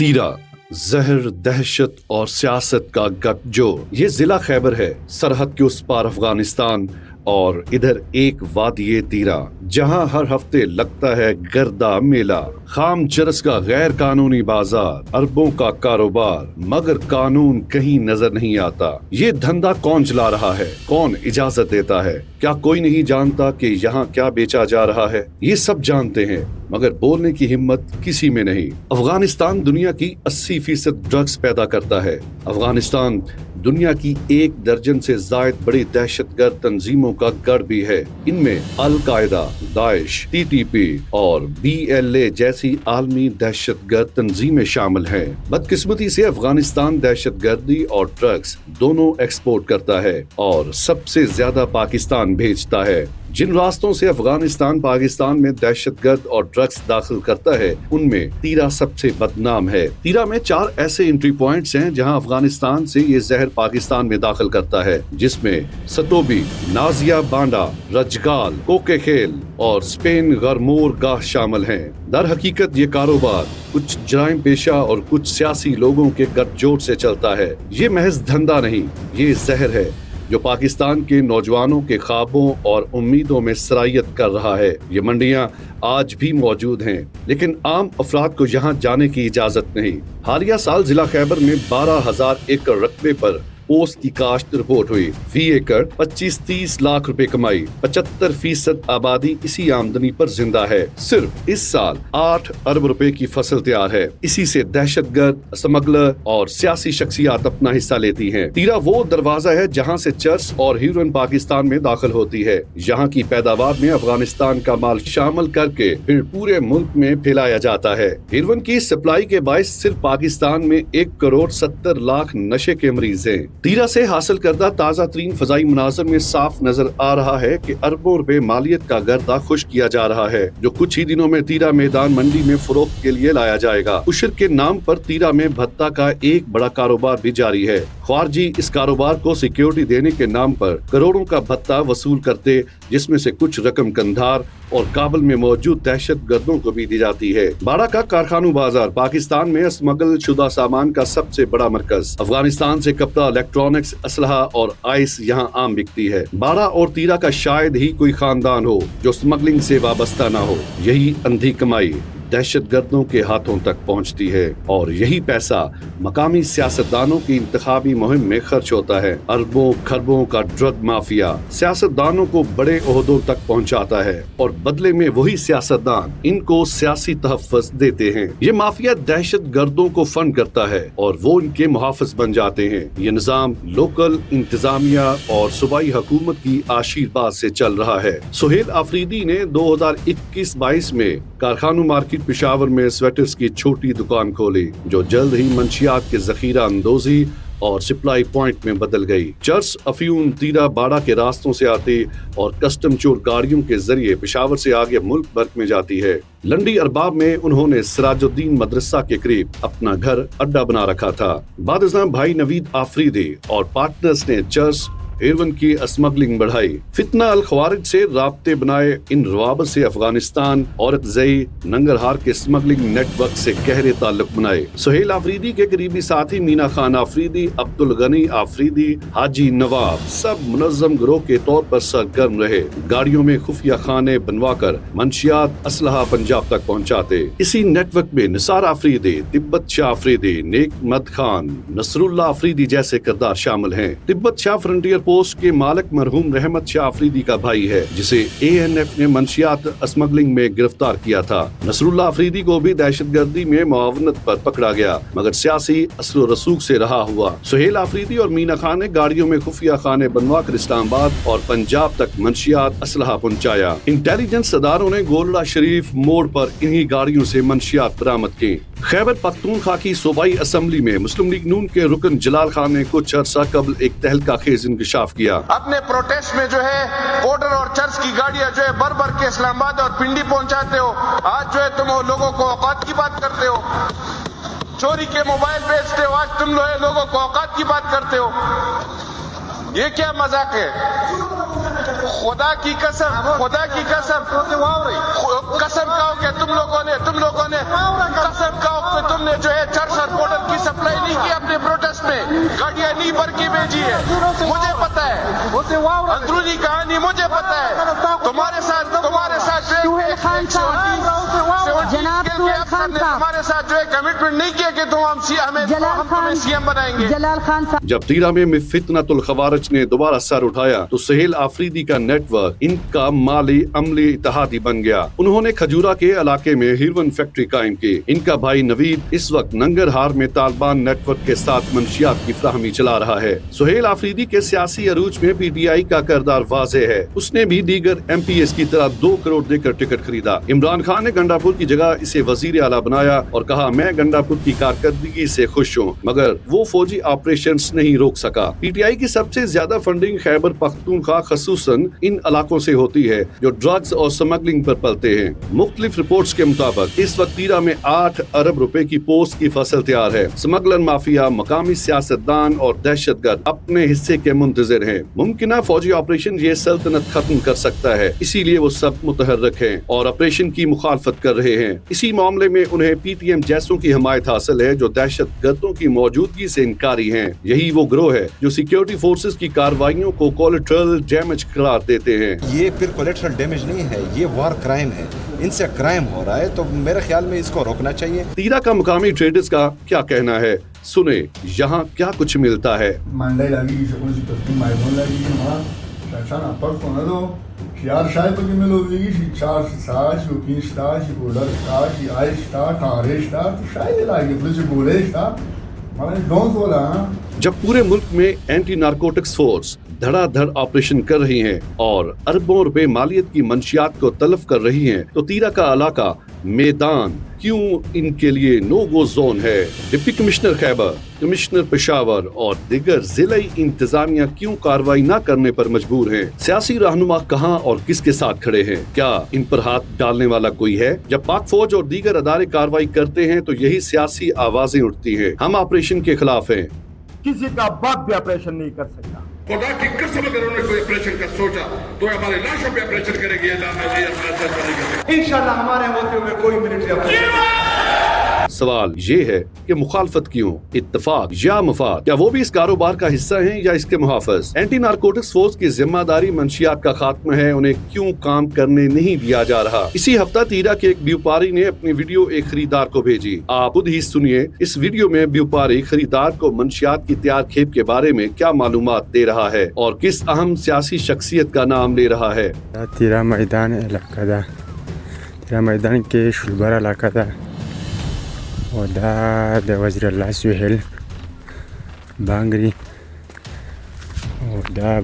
تیرا زہر، دہشت اور سیاست کا گٹجوڑ۔ یہ ضلع خیبر ہے، سرحد کے اس پار افغانستان، اور ادھر ایک وادی تیرا جہاں ہر ہفتے لگتا ہے گردا میلہ، خام چرس کا غیر قانونی بازار، اربوں کا کاروبار، مگر قانون کہیں نظر نہیں آتا۔ یہ دھندا کون چلا رہا ہے؟ کون اجازت دیتا ہے؟ کیا کوئی نہیں جانتا کہ یہاں کیا بیچا جا رہا ہے؟ یہ سب جانتے ہیں مگر بولنے کی ہمت کسی میں نہیں۔ افغانستان دنیا کی 80% ڈرگز پیدا کرتا ہے۔ افغانستان دنیا کی 1 درجن سے زائد بڑی دہشت گرد تنظیموں کا گڑھ بھی ہے۔ ان میں القاعدہ، داعش، TTP اور BLA جیسی عالمی دہشت گرد تنظیمیں شامل ہیں۔ بدقسمتی سے افغانستان دہشت گردی اور ڈرگز دونوں ایکسپورٹ کرتا ہے اور سب سے زیادہ پاکستان بھیجتا ہے۔ جن راستوں سے افغانستان پاکستان میں دہشت گرد اور ڈرگز داخل کرتا ہے ان میں تیرا سب سے بدنام ہے۔ تیرا میں 4 ایسے انٹری پوائنٹس ہیں جہاں افغانستان سے یہ زہر پاکستان میں داخل کرتا ہے، جس میں ستوبی، نازیہ بانڈا، رجگال، کوکے کھیل اور اسپین غرمور گاہ شامل ہیں۔ در حقیقت یہ کاروبار کچھ جرائم پیشہ اور کچھ سیاسی لوگوں کے گٹھ جوڑ سے چلتا ہے۔ یہ محض دھندا نہیں، یہ زہر ہے جو پاکستان کے نوجوانوں کے خوابوں اور امیدوں میں سرایت کر رہا ہے۔ یہ منڈیاں آج بھی موجود ہیں لیکن عام افراد کو یہاں جانے کی اجازت نہیں۔ حالیہ سال ضلع خیبر میں 12,000 ایکڑ رقبے پر پوست کی کاشت رپورٹ ہوئی۔ فی ایکڑ 25-30 لاکھ روپے کمائی، 75% آبادی اسی آمدنی پر زندہ ہے۔ صرف اس سال 8 ارب روپے کی فصل تیار ہے۔ اسی سے دہشت گرد، اسمگلر اور سیاسی شخصیات اپنا حصہ لیتی ہیں۔ تیرا وہ دروازہ ہے جہاں سے چرس اور ہیروئن پاکستان میں داخل ہوتی ہے۔ یہاں کی پیداوار میں افغانستان کا مال شامل کر کے پھر پورے ملک میں پھیلایا جاتا ہے۔ ہیروئن کی سپلائی کے باعث صرف پاکستان میں 1,70,00,000 نشے کے مریض ہیں۔ تیرا سے حاصل کردہ تازہ ترین فضائی مناظر میں صاف نظر آ رہا ہے کہ اربوں روپے مالیت کا گردہ خشک کیا جا رہا ہے، جو کچھ ہی دنوں میں تیرا میدان منڈی میں فروخت کے لیے لایا جائے گا۔ عشر کے نام پر تیرا میں بھتہ کا ایک بڑا کاروبار بھی جاری ہے۔ خارجی اس کاروبار کو سیکیورٹی دینے کے نام پر کروڑوں کا بھتہ وصول کرتے، جس میں سے کچھ رقم قندھار اور کابل میں موجود دہشت گردوں کو بھی دی جاتی ہے۔ باڑہ کا کارخانوں بازار پاکستان میں اسمگل شدہ سامان کا سب سے بڑا مرکز۔ افغانستان سے کپتہ الیکٹرانکس، اسلحہ اور آئس یہاں عام بکتی ہے۔ باڑہ اور تیرا کا شاید ہی کوئی خاندان ہو جو اسمگلنگ سے وابستہ نہ ہو۔ یہی اندھی کمائی دہشت گردوں کے ہاتھوں تک پہنچتی ہے اور یہی پیسہ مقامی سیاستدانوں کی انتخابی مہم میں خرچ ہوتا ہے۔ اربوں کھربوں کا ڈرگ مافیا سیاستدانوں کو بڑے عہدوں تک پہنچاتا ہے اور بدلے میں وہی سیاستدان ان کو سیاسی تحفظ دیتے ہیں۔ یہ مافیا دہشت گردوں کو فنڈ کرتا ہے اور وہ ان کے محافظ بن جاتے ہیں۔ یہ نظام لوکل انتظامیہ اور صوبائی حکومت کی آشیرواد سے چل رہا ہے۔ سہیل آفریدی نے 2021-22 میں کارخانوں مارکیٹ پشاور میں سویٹرز کی چھوٹی دکان کھولی، جو جلد ہی منشیات کے ذخیرہ اندوزی اور سپلائی پوائنٹ میں بدل گئی۔ چرس، افیون تیرا باڑہ کے راستوں سے آتی اور کسٹم چور گاڑیوں کے ذریعے پشاور سے آگے ملک بھر میں جاتی ہے۔ لنڈی ارباب میں انہوں نے سراج الدین مدرسہ کے قریب اپنا گھر اڈا بنا رکھا تھا۔ بعد ازاں بھائی نوید آفریدی اور پارٹنرز نے چرس، ہیروئن کی اسمگلنگ بڑھائی۔ فتنہ الخوارج سے رابطے بنائے۔ ان روابط سے افغانستان، عورت زئی، ننگرہار کے اسمگلنگ نیٹ ورک سے گہرے تعلق بنائے۔ سہیل آفریدی کے قریبی ساتھی مینا خان آفریدی، عبدالغنی آفریدی، حاجی نواب سب منظم گروہ کے طور پر سرگرم رہے۔ گاڑیوں میں خفیہ خانے بنوا کر منشیات، اسلحہ پنجاب تک پہنچاتے۔ اسی نیٹ ورک میں نثار آفریدی، تبت شاہ آفریدی، نیک مد خان، نصر اللہ آفریدی جیسے کردار شامل ہیں۔ تبت شاہ فرنٹیئر پوسٹ کے مالک مرحوم رحمت شاہ آفریدی کا بھائی ہے، جسے ANF نے منشیات اسمگلنگ میں گرفتار کیا تھا۔ نصر اللہ آفریدی کو بھی دہشت گردی میں معاونت پر پکڑا گیا مگر سیاسی اثر و رسوخ سے رہا ہوا۔ سہیل آفریدی اور مینا خان نے گاڑیوں میں خفیہ خانے بنوا کر اسلام آباد اور پنجاب تک منشیات، اسلحہ پہنچایا۔ انٹیلیجنس اداروں نے گولڑا شریف موڑ پر انہی گاڑیوں سے منشیات برآمد کی۔ خیبر پختونخوا کی صوبائی اسمبلی میں مسلم لیگ نون کے رکن جلال خان نے کچھ عرصہ قبل ایک تہلکہ خیز انکشاف کیا۔ اپنے پروٹیسٹ میں جو ہے پوڈر اور چرچ کی گاڑیاں جو ہے بھر بھر کے اسلام آباد اور پنڈی پہنچاتے ہو۔ آج جو ہے تم لوگوں کو اوقات کی بات کرتے ہو، چوری کے موبائل بیچتے ہو، آج تم لوگوں کو اوقات کی بات کرتے ہو۔ ये क्या मजाक है? खुदा की कसम कसम खाओ कि तुम लोगों ने कसम खाओ कि तुमने जो है चर्च और बॉर्डर की सप्लाई नहीं की अपने प्रोटेस्ट में, गाड़ियां नहीं भर के भेजी है। मुझे पता है, अंदरूनी कहानी मुझे पता है। तुम्हारे साथ जो है हमारे साथ जो है कमिटमेंट नहीं किया कि हम तुम्हें सीएम बनाएंगे। जब तीरा में फितनतुल खवारिज ने दोबारा सर उठाया तो सुहेल आफरीदी का नेटवर्क इनका माली अमली इत्तेहादी बन गया। उन्होंने खजूरा के इलाके में हीरोइन फैक्ट्री कायम की। इनका भाई नवीद इस वक्त नंगरहार में तालिबान नेटवर्क के साथ मंशियात की फ्राहमी चला रहा है। सुहेल आफरीदी के सियासी अरूज में पीटीआई का किरदार वाज़ेह है। उसने भी दीगर एमपीएस की तरह 2 करोड़ देकर टिकट खरीदा। इमरान खान ने गंडापुर की जगह इसे वजीर आला बनाया और कहा, मैं गंडापुर की कारकर्दगी से खुश हूँ, मगर वो फौजी ऑपरेशंस नहीं रोक सका। पीटीआई की सबसे ज्यादा फंडिंग खैबर पख्तूनख्वा खसूसन इन इलाकों से होती है जो ड्रग्स और स्मगलिंग पर पलते हैं। मुख्तलिफ रिपोर्ट्स के मुताबिक इस वक्त तीरा में 8 अरब रुपए की पोस्ट की फसल तैयार है। स्मगलर माफिया, मकामी सियासतदान और दहशतगर्द अपने हिस्से के मुंतजिर हैं। मुमकिन फौजी ऑपरेशन ये सल्तनत खत्म कर सकता है, इसीलिए वो सब मुतहर्रिक हैं और ऑपरेशन की मुखालफत कर रहे हैं। इसी मामले में उन्हें पीटीएम जैसों की हिमायत हासिल है जो दहशतगर्दों की मौजूदगी से इनकारी हैं। यही वो गिरोह है जो सिक्योरिटी फोर्सेस की कार्रवाइयों को कोलेटरल डैमेज करार देते हैं। ये फिर कोलेटरल डैमेज नहीं है, ये वार क्राइम है। इनसे क्राइम हो रहा है तो मेरे ख्याल में इसको रोकना चाहिए। तीरा का मुकामी ट्रेडर्स का क्या कहना है, सुने यहाँ क्या कुछ मिलता है। Chiar și ai pe mine lovi și chiar și stai și opin stai și bolar stai și ai stai tare stai तो शायद लागे प्लस बोले स्टा माने डोंट बोला। जब पूरे मुल्क में एंटी नारकोटिक्स फोर्स धड़ाधड़ ऑपरेशन कर रही हैं और अरबों रुपए मालियत की मंशियात को तलफ कर रही हैं, तो तीरा का इलाका मैदान क्यों इनके लिए नो गो जोन है। Deputy commissioner Khyber, commissioner Peshawar और दिगर जिलाई इंतजामिया क्यों कार्रवाई न करने पर मजबूर हैं? सियासी रहनुमा कहां और किसके साथ खड़े हैं? क्या इन पर हाथ डालने वाला कोई है? जब पाक फौज और दीगर अदारे कार्रवाई करते हैं तो यही सियासी आवाजें उठती हैं, हम ऑपरेशन के खिलाफ हैं। किसी का बाप भी ऑपरेशन नहीं कर सकता। खुदा की कसम अगर उन्होंने कोई ऑपरेशन का सोचा तो हमारे लाशों पे ऑपरेशन करेंगे। इंशाल्लाह हमारे होते हुए कोई मिलिट्री ऑपरेशन। सवाल ये है कि मुखालफत क्यों, इत्तफाक या मफाद? क्या वो भी इस कारोबार का हिस्सा हैं या इसके मुहाफिज? एंटी नारकोटिक्स फोर्स की जिम्मेदारी मंशियात का खात्मा है, उन्हें क्यों काम करने नहीं दिया जा रहा? इसी हफ्ता तीरा के एक व्यापारी ने अपनी वीडियो एक खरीदार को भेजी। आप खुद ही सुनिए इस वीडियो में व्यापारी खरीदार को मंशियात की तैयार खेप के बारे में क्या मालूमात दे रहा है और किस अहम सियासी शख्सियत का नाम ले रहा है। तीरा मैदान इलाका दा, तीरा मैदान के शुलबरा इलाका दा और द वज़ीर अल्लाह सुहेल बांगरी और दा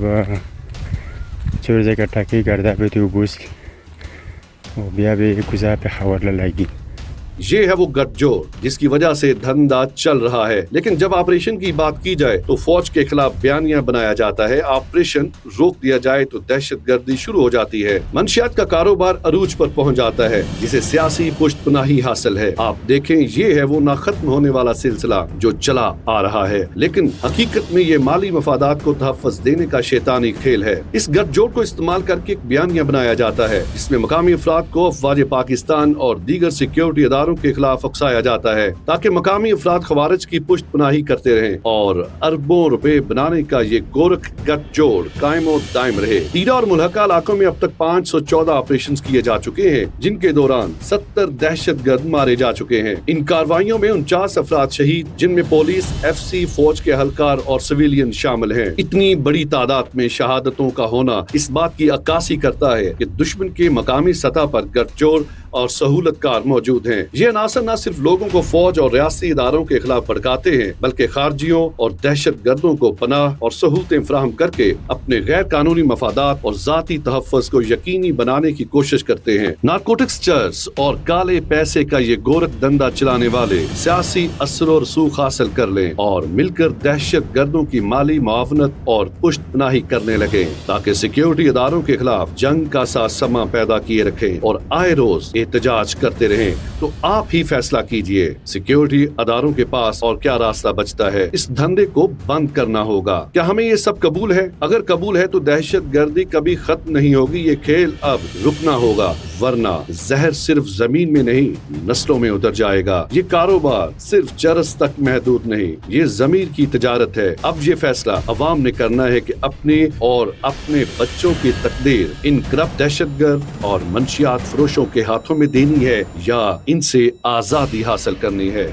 चोर जगह टाकी करदा पे तो बुस और बिया बे गुजा पे हवाला लगी। ये है वो गठजोड़ जिसकी वजह से धंधा चल रहा है। लेकिन जब ऑपरेशन की बात की जाए तो फौज के खिलाफ बयानिया बनाया जाता है, ऑपरेशन रोक दिया जाए तो दहशतगर्दी शुरू हो जाती है। मंशियात का कारोबार अरूज पर पहुंच जाता है जिसे सियासी पुष्टपनाही हासिल है। आप देखें, ये है वो ना खत्म होने वाला सिलसिला जो चला आ रहा है, लेकिन हकीकत में ये माली मफादात को तहफ़्फ़ुज़ देने का शैतानी खेल है। इस गठजोड़ को इस्तेमाल करके एक बयानिया बनाया जाता है जिसमें मकामी अफराद को अफवाज पाकिस्तान और दीगर सिक्योरिटी इदारों के खिलाफ उकसाया जाता है ताकि मकामी अफराद खवारिज की पुष्टपनाही करते रहें और अरबों रुपए बनाने का ये गोरख गठजोड़ कायम और दायम रहे। तीरा और मुल्हका इलाकों में अब तक 514 ऑपरेशन किए जा चुके हैं जिनके दौरान 70 दहशतगर्द मारे जा चुके हैं। इन कार्रवाइयों में 49 अफराद शहीद, जिनमें पुलिस, FC, फौज के अहलकार और सिविलियन शामिल हैं। इतनी बड़ी तादाद में शहादतों का होना इस बात की अक्कासी करता है कि दुश्मन के मकामी सतह पर गठजोड़ और सहूलतकार मौजूद हैं। ये अनासर न सिर्फ लोगों को फौज और रियासती इदारों के खिलाफ भड़काते हैं बल्कि खारजियों और दहशत गर्दों को पनाह और सहूलतें फराहम करके अपने गैर कानूनी मफादात और जाती तहफ़्फ़ुज़ को यकीनी बनाने की कोशिश करते हैं। नारकोटिक्स चर्च और काले पैसे का ये गोरख धंधा चलाने वाले सियासी असर और रसूख हासिल कर लें और मिलकर दहशत गर्दों की माली मुआवनत और पुष्टपनाही करने लगे ताकि सिक्योरिटी इदारों के खिलाफ जंग का सा समा पैदा किए रखें और आए रोज एहतजाज करते रहें। तो आप ही फैसला कीजिए। सिक्योरिटी अदारों के पास और क्या रास्ता बचता है? इस धंधे को बंद करना होगा। क्या हमें ये सब कबूल है? अगर कबूल है तो दहशतगर्दी कभी खत्म नहीं होगी। ये खेल अब रुकना होगा, वरना जहर सिर्फ जमीन में नहीं नस्लों में उतर जाएगा। ये कारोबार सिर्फ चरस तक महदूद नहीं, ये जमीर की तजारत है। अब ये फैसला अवाम ने करना है कि अपने और अपने बच्चों की तकदीर इन करप्ट दहशतगर्द और मंशियात फरोशों के हाथों में देनी है या इनसे आजादी हासिल करनी है।